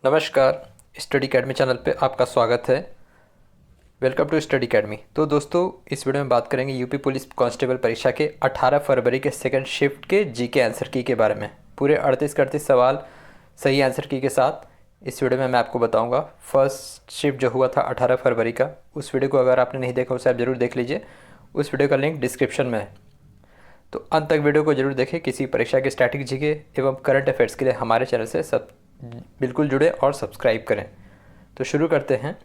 नमस्कार। Study academy channel पे आपका स्वागत है। Welcome to Study Academy. तो दोस्तों, इस वीडियो में बात करेंगे यूपी पुलिस कांस्टेबल परीक्षा के 18 फरवरी के सेकंड शिफ्ट के जीके आंसर की के बारे में। पूरे 38 सवाल सही आंसर की के साथ इस वीडियो में मैं आपको बताऊंगा। फर्स्ट शिफ्ट जो हुआ था 18 फरवरी का, उस वीडियो को अगर आपने नहीं देखा उसे आप ज़रूर देख लीजिए। उस वीडियो का लिंक डिस्क्रिप्शन में है, तो अंत तक वीडियो को जरूर देखें। किसी परीक्षा के स्टैटिक जीके एवं करंट अफेयर्स के लिए हमारे चैनल से सब बिल्कुल जुड़े और सब्सक्राइब करें। तो शुरू करते हैं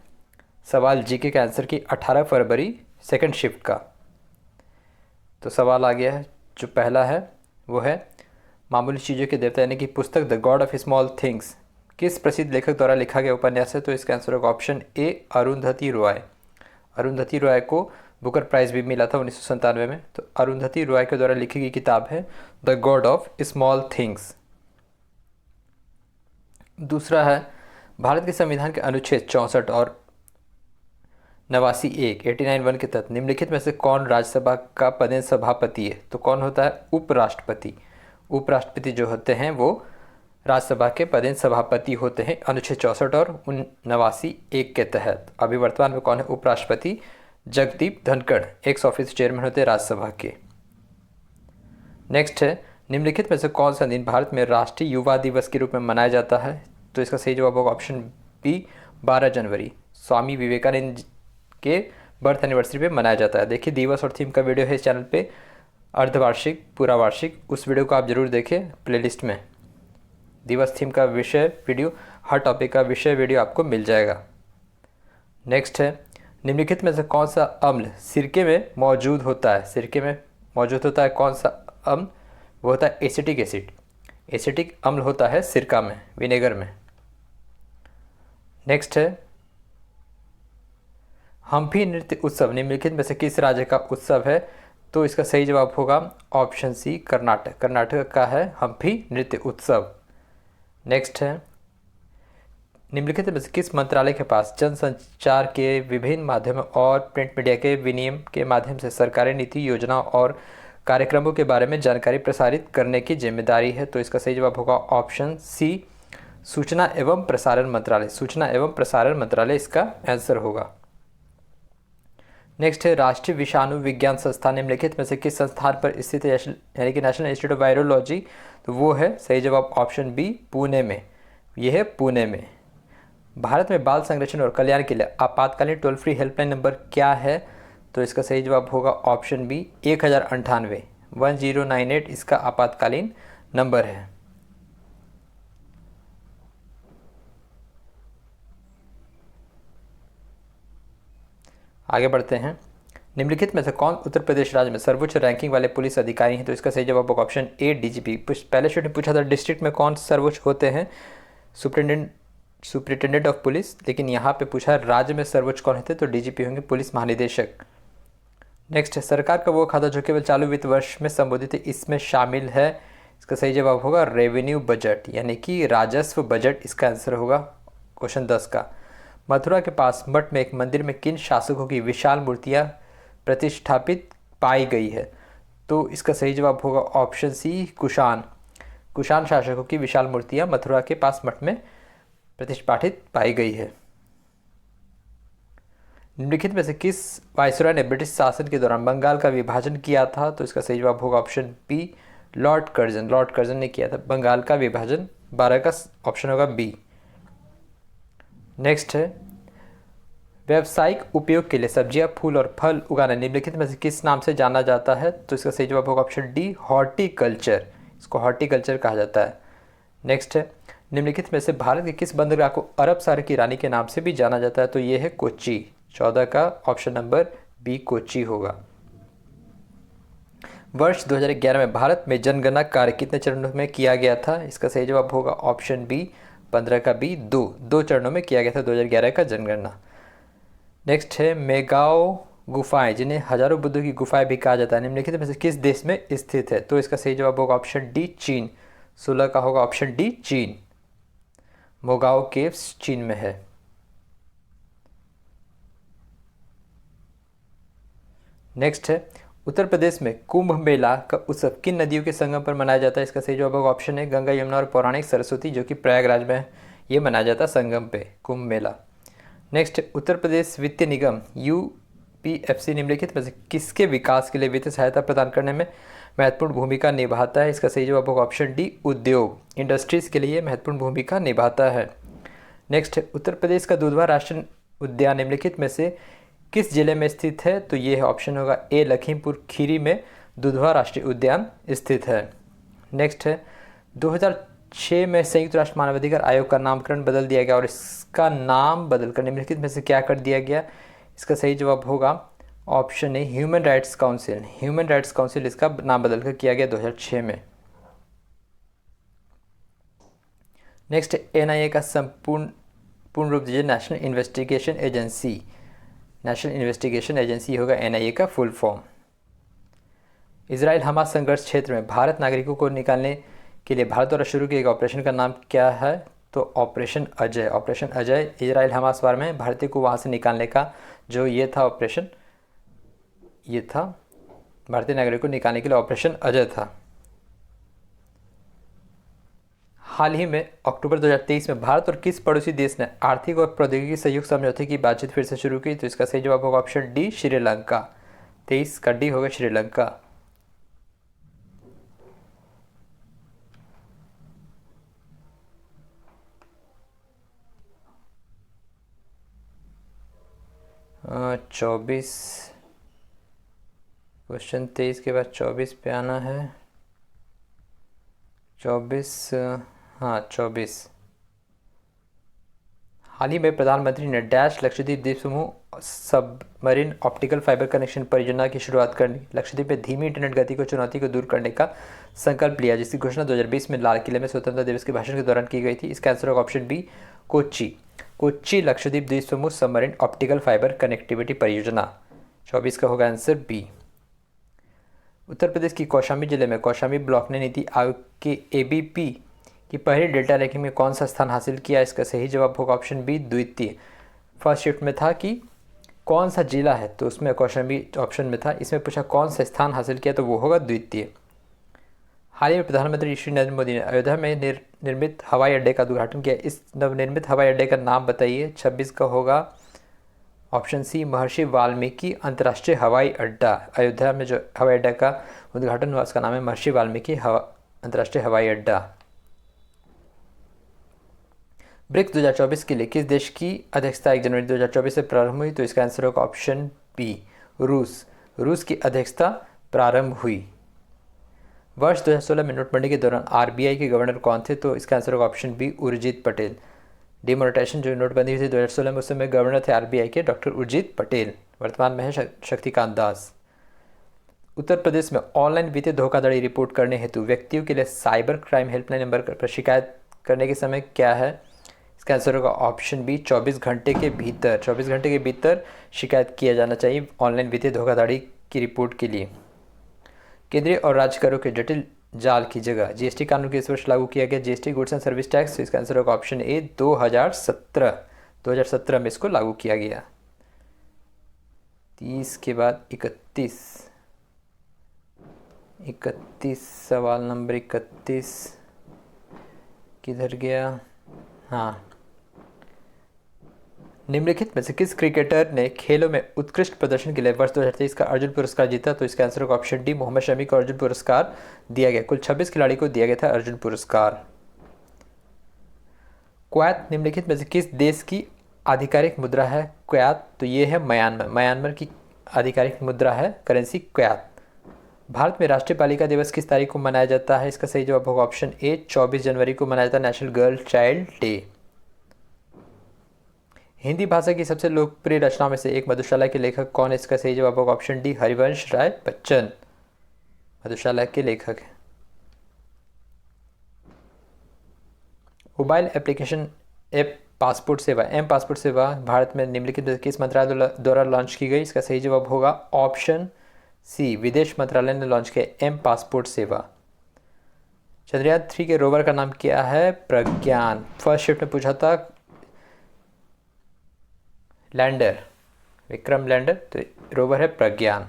सवाल जीके के आंसर की 18 फरवरी सेकंड शिफ्ट का। तो सवाल आ गया है, जो पहला है वो है मामूली चीज़ों के देवता यानी कि पुस्तक the God of small things किस प्रसिद्ध लेखक द्वारा लिखा गया उपन्यास है। तो इसका आंसर होगा ऑप्शन ए, अरुंधति रॉय। अरुंधति रॉय को बुकर प्राइज़ भी मिला था 1997 में। तो अरुंधति रॉय के द्वारा लिखी गई किताब है the God of small things. दूसरा है भारत के संविधान के अनुच्छेद 64 और 89(1) 89(1) के तहत निम्नलिखित में से कौन राज्यसभा का पदेन सभापति है। तो कौन होता है? उपराष्ट्रपति। उपराष्ट्रपति जो होते हैं वो राज्यसभा के पदेन सभापति होते हैं अनुच्छेद 64 और 89(1) के तहत। अभी वर्तमान में कौन है उपराष्ट्रपति? Jagdeep Dhankhar x office chairman होते हैं राज्यसभा के। नेक्स्ट है निम्नलिखित में से कौन सा दिन भारत में राष्ट्रीय युवा दिवस के रूप में मनाया जाता है। तो इसका सही जवाब होगा ऑप्शन बी, 12 जनवरी। स्वामी विवेकानंद के बर्थ एनिवर्सरी पे मनाया जाता है। देखिए, दिवस और थीम का वीडियो है इस चैनल पे, अर्धवार्षिक, पूरा वार्षिक, उस वीडियो को आप जरूर देखें प्लेलिस्ट में। दिवस थीम का विषय वीडियो, हर टॉपिक का विषय वीडियो आपको मिल जाएगा। नेक्स्ट है निम्नलिखित में से कौन सा अम्ल सिरके में मौजूद होता है। सिरके में मौजूद होता है कौन सा अम्ल? वो होता है एसिटिक एसिड। एसिटिक अम्ल होता है सिरका में, विनेगर में। नेक्स्ट है हम्फी नृत्य उत्सव निम्नलिखित में से किस राज्य का उत्सव है। तो इसका सही जवाब होगा ऑप्शन सी, कर्नाटक। कर्नाटक का है हम्फी नृत्य उत्सव। नेक्स्ट है निम्नलिखित में से किस मंत्रालय के पास जनसंचार के विभिन्न माध्यमों और प्रिंट मीडिया के विनियम के माध्यम से सरकारी नीति, योजना और कार्यक्रमों के बारे में जानकारी प्रसारित करने की जिम्मेदारी है। तो इसका सही जवाब होगा ऑप्शन सी, सूचना एवं प्रसारण मंत्रालय। सूचना एवं प्रसारण मंत्रालय इसका आंसर होगा। नेक्स्ट है राष्ट्रीय विषाणु विज्ञान संस्थान निम्नलिखित में से किस संस्थान पर स्थित है, यानी कि नेशनल इंस्टीट्यूट ऑफ वायरोलॉजी। तो वो है सही जवाब ऑप्शन बी, पुणे में। यह है पुणे में। भारत में बाल संरक्षण और कल्याण के लिए आपातकालीन टोल फ्री हेल्पलाइन नंबर क्या है। तो इसका सही जवाब होगा ऑप्शन बी, 1098 1098 इसका आपातकालीन नंबर है। आगे बढ़ते हैं निम्नलिखित में से कौन उत्तर प्रदेश राज्य में सर्वोच्च रैंकिंग वाले पुलिस अधिकारी हैं। तो इसका सही जवाब होगा ऑप्शन ए, डीजीपी। पहले शुरू में पूछा था डिस्ट्रिक्ट में कौन सर्वोच्च होते हैं, सुप्रिटेंडेंट ऑफ पुलिस, लेकिन यहाँ पे पूछा राज्य में सर्वोच्च कौन होते हैं, तो डीजीपी होंगे, पुलिस महानिदेशक। नेक्स्ट है सरकार का वो खाता जो केवल चालू वित्त वर्ष में संबोधित है, इसमें शामिल है। इसका सही जवाब होगा रेवेन्यू बजट, यानी कि राजस्व बजट इसका आंसर होगा क्वेश्चन 10 का। मथुरा के पास मठ में एक मंदिर में किन शासकों की विशाल मूर्तियां प्रतिष्ठापित पाई गई है। तो इसका सही जवाब होगा ऑप्शन सी, कुषाण। कुषाण शासकों की विशाल मूर्तियां मथुरा के पास मठ में प्रतिष्ठापित पाई गई है। निम्नलिखित में से किस वायसरॉय ने ब्रिटिश शासन के दौरान बंगाल का विभाजन किया था। तो इसका सही जवाब होगा option B, Lord Curzon. Lord Curzon ने किया था बंगाल का विभाजन। 12 का ऑप्शन होगा बी। नेक्स्ट है व्यावसायिक उपयोग के लिए सब्जियां, फूल और फल उगाना निम्नलिखित में से किस नाम से जाना जाता है। तो इसका सही जवाब होगा ऑप्शन डी, हॉर्टिकल्चर। इसको हॉर्टिकल्चर कहा जाता है। नेक्स्ट है निम्नलिखित में से भारत के किस बंदरगाह को अरब सागर की रानी के नाम से भी जाना जाता है। तो ये है कोच्चि। 14 का ऑप्शन नंबर बी, कोच्चि होगा। वर्ष 2011 में भारत में जनगणना कार्य कितने चरणों में किया गया था। इसका सही जवाब होगा ऑप्शन बी, 15 का बी, दो चरणों में किया गया था 2011 का जनगणना। नेक्स्ट है मेगाओ गुफाएं, जिन्हें हजारों बुद्धों की गुफाएं भी कहा जाता है, निम्नलिखित में से किस देश में स्थित है। तो इसका सही जवाब होगा ऑप्शन डी, चीन। 16 का होगा ऑप्शन डी, चीन। मोगाओ केव्स चीन में है। नेक्स्ट है उत्तर प्रदेश में कुंभ मेला का उत्सव किन नदियों के संगम पर मनाया जाता है। इसका सही जवाब होगा ऑप्शन है गंगा, यमुना और पौराणिक सरस्वती, जो कि प्रयागराज में है। ये मनाया जाता है संगम पे, कुंभ मेला। नेक्स्ट, उत्तर प्रदेश वित्त निगम यूपीएफसी निम्नलिखित में से किसके विकास के लिए वित्तीय सहायता प्रदान करने में महत्वपूर्ण भूमिका निभाता है? इसका सही जवाब होगा ऑप्शन डी, उद्योग, इंडस्ट्रीज़ के लिए महत्वपूर्ण भूमिका निभाता है। नेक्स्ट, उत्तर प्रदेश का दुधवा राष्ट्रीय उद्यान निम्नलिखित में से किस जिले में स्थित है? तो ये ऑप्शन होगा ए, लखीमपुर खीरी में दुधवा राष्ट्रीय उद्यान स्थित है। नेक्स्ट है, 2006 में संयुक्त राष्ट्र मानवाधिकार आयोग का नामकरण बदल दिया गया और इसका नाम बदलकर निम्नलिखित में से क्या कर दिया गया? इसका सही जवाब होगा option A, human rights council. Human rights council इसका नाम बदलकर किया गया 2006 में। नेक्स्ट, एनआईए का पूर्ण रूप दीजिए। National investigation agency. National investigation agency होगा एनआईए का फुल फॉर्म। इजराइल हमास संघर्ष क्षेत्र में भारत नागरिकों को निकालने के लिए भारत द्वारा शुरू किए गए ऑपरेशन का नाम क्या है? तो operation Ajay. Operation Ajay Israel Hamas war में भारतीय को वहाँ से निकालने का जो ये था ऑपरेशन, ये था भारतीय नागरिकों को निकालने के लिए ऑपरेशन अजय था। हाल ही में अक्टूबर 2023 में भारत और किस पड़ोसी देश ने आर्थिक और प्रौद्योगिकी सहयोग समझौते की बातचीत फिर से शुरू की? तो इसका सही जवाब होगा ऑप्शन डी, श्रीलंका। 23 का डी होगा श्रीलंका। चौबीस क्वेश्चन 23 के बाद 24 पे आना है। 24, हाँ 24। हाल ही में प्रधानमंत्री ने डैश लक्षद्वीप द्वीप समूह सबमरीन ऑप्टिकल फाइबर कनेक्शन परियोजना की शुरुआत करनी, लक्षद्वीप में धीमी इंटरनेट गति को चुनौती को दूर करने का संकल्प लिया, जिसकी घोषणा 2020 में लाल किले में स्वतंत्रता दिवस के भाषण के दौरान की गई थी। इसका आंसर होगा ऑप्शन बी, कोच्चि। कोच्चि लक्षद्वीप द्वीप समूह सबमरीन ऑप्टिकल फाइबर कनेक्टिविटी परियोजना। 24 का होगा आंसर बी। उत्तर प्रदेश की कौशाम्बी जिले में कौशाम्बी ब्लॉक ने नीति आयोग के एबीपी की पहली डेल्टा रैंकिंग में कौन सा स्थान हासिल किया? इसका सही जवाब होगा ऑप्शन बी, द्वितीय। फर्स्ट शिफ्ट में था कि कौन सा जिला है, तो उसमें कौशाम्बी ऑप्शन में था। इसमें पूछा कौन सा स्थान हासिल किया, तो वो होगा द्वितीय। हाल ही में प्रधानमंत्री श्री नरेंद्र मोदी ने अयोध्या में निर्मित हवाई अड्डे का उद्घाटन किया। इस नवनिर्मित हवाई अड्डे का नाम बताइए। 26 का होगा ऑप्शन सी, महर्षि वाल्मीकि अंतर्राष्ट्रीय हवाई अड्डा। अयोध्या में जो हवाई अड्डा का उद्घाटन हुआ उसका नाम है महर्षि वाल्मीकि अंतर्राष्ट्रीय हवाई अड्डा। ब्रिक्स 2024 के लिए किस देश की अध्यक्षता 1 जनवरी 2024 से प्रारंभ हुई? तो इसका आंसर होगा ऑप्शन बी, रूस। रूस की अध्यक्षता प्रारंभ हुई। वर्ष 2016 में नोटबंदी के दौरान आरबीआई के गवर्नर कौन थे? तो इसका आंसर होगा option B, Urjit Patel. Demonetisation जो नोटबंदी हुई थी 2016 में, उस समय गवर्नर थे आरबीआई के डॉक्टर उर्जित पटेल। वर्तमान में है शक्तिकांत दास। उत्तर प्रदेश में ऑनलाइन वित्तीय धोखाधड़ी रिपोर्ट करने हेतु व्यक्तियों के लिए साइबर क्राइम हेल्पलाइन नंबर पर शिकायत करने के समय क्या है? इसका आंसर होगा ऑप्शन बी, 24 घंटे के भीतर। 24 घंटे के भीतर शिकायत किया जाना चाहिए ऑनलाइन वित्तीय धोखाधड़ी की रिपोर्ट के लिए। केंद्रीय और राज्य करों के जटिल जाल की जगह जीएसटी कानून के इस वर्ष लागू किया गया GST goods and service tax. तो इसका आंसर होगा ऑप्शन ए, 2017 में इसको लागू किया गया। 30 के बाद 31 सवाल नंबर 31 किधर गया? हाँ, निम्नलिखित में से किस क्रिकेटर ने खेलों में उत्कृष्ट प्रदर्शन के लिए वर्ष 2023 का अर्जुन पुरस्कार जीता? तो इसका आंसर होगा ऑप्शन डी, मोहम्मद शमी को अर्जुन पुरस्कार दिया गया। कुल 26 खिलाड़ी को दिया गया था अर्जुन पुरस्कार। क्वैत निम्नलिखित में से किस देश की आधिकारिक मुद्रा है? क्वैत, तो ये है म्यांमार। म्यांमार की आधिकारिक मुद्रा है करेंसी क्वैत। भारत में राष्ट्रीय बालिका दिवस किस तारीख को मनाया जाता है? इसका सही जवाब होगा ऑप्शन ए, 24 जनवरी को मनाया जाता है, national girl child day. Hindi भाषा की सबसे लोकप्रिय रचनाओं में से एक मधुशाला के लेखक कौन है? इसका सही जवाब होगा ऑप्शन डी, हरिवंश राय बच्चन मधुशाला के लेखक हैं। मोबाइल एप्लीकेशन ऐप पासपोर्ट सेवा, एम पासपोर्ट सेवा भारत में निम्नलिखित किस मंत्रालय द्वारा लॉन्च की गई? इसका सही जवाब होगा ऑप्शन सी, विदेश मंत्रालय ने लॉन्च किया एम पासपोर्ट सेवा। चंद्रयान 3 के रोवर का नाम क्या है? प्रज्ञान। फर्स्ट शिफ्ट में पूछा था लैंडर, विक्रम लैंडर, तो रोवर है प्रज्ञान।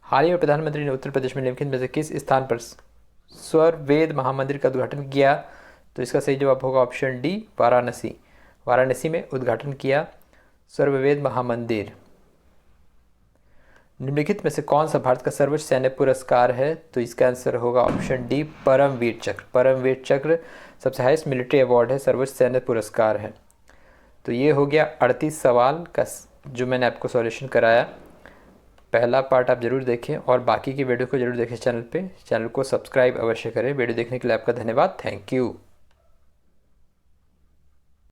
हाल ही में प्रधानमंत्री ने उत्तर प्रदेश में निम्नलिखित में से किस स्थान पर स्वर वेद महामंदिर का उद्घाटन किया? तो इसका सही जवाब होगा ऑप्शन डी, वाराणसी। वाराणसी में उद्घाटन किया सर्ववेद महामंदिर। निम्नलिखित में से कौन सा भारत का सर्वोच्च सैन्य पुरस्कार है? तो इसका आंसर होगा ऑप्शन डी, परमवीर चक्र। परमवीर चक्र सबसे हाईएस्ट मिलिट्री अवार्ड है, सर्वोच्च सैन्य पुरस्कार है। तो ये हो गया 38 सवाल का जो मैंने आपको सॉल्यूशन कराया। पहला पार्ट आप ज़रूर देखें और बाकी की वीडियो को ज़रूर देखें चैनल पे। चैनल को सब्सक्राइब अवश्य करें। वीडियो देखने के लिए आपका धन्यवाद। Thank you.